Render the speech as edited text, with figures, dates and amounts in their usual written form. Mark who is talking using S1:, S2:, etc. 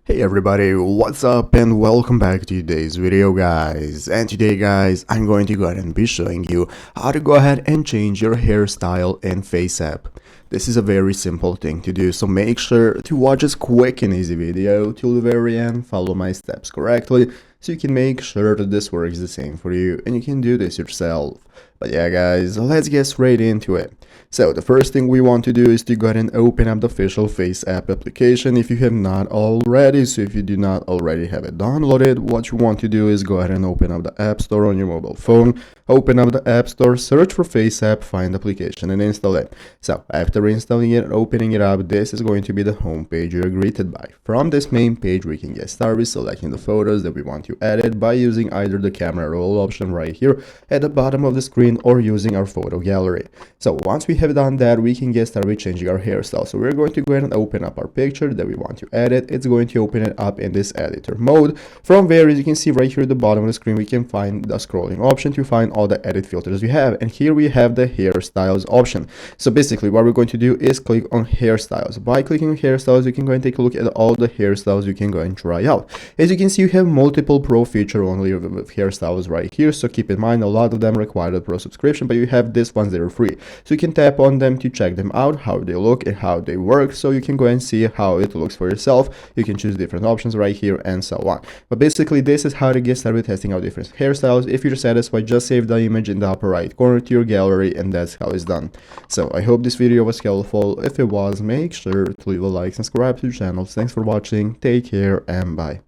S1: Hey everybody, what's up and welcome back to today's video guys. And today guys, I'm going to go ahead and be showing you how to go ahead and change your hairstyle in FaceApp. This is a very simple thing to do, so make sure to watch this quick and easy video till the very end, follow my steps correctly, so you can make sure that this works the same for you and you can do this yourself. But yeah guys, let's get straight into it. So the first thing we want to do is to go ahead and open up the official FaceApp application if you have not already. So if you do not already have it downloaded, what you want to do is go ahead and open up the App Store on your mobile phone. Open up the App Store, search for FaceApp, find the application and install it. So after installing it and opening it up, this is going to be the home page you're greeted by. From this main page, we can get started selecting the photos that we want to edit by using either the camera roll option right here at the bottom of the screen or using our photo gallery. So once we have done that, we can get started with changing our hairstyle. So we're going to go ahead and open up our picture that we want to edit. It's going to open it up in this editor mode. From where, as you can see right here at the bottom of the screen, we can find the scrolling option to find all the edit filters we have. And here we have the hairstyles option. So basically what we're going to do is click on hairstyles. By clicking on hairstyles, you can go and take a look at all the hairstyles you can go and try out. As you can see, you have multiple pro feature only with hairstyles right here. So keep in mind, a lot of them require the pro subscription, but you have these ones that are free. So you can tap on them to check them out, how they look and how they work, so you can go and see how it looks for yourself. You can choose different options right here and so on. But basically this is how to get started with testing out different hairstyles. If you're satisfied, just save the image in the upper right corner to your gallery and that's how it's done. So I hope this video was helpful. If it was, make sure to leave a like and subscribe to the channel. Thanks for watching, take care and bye.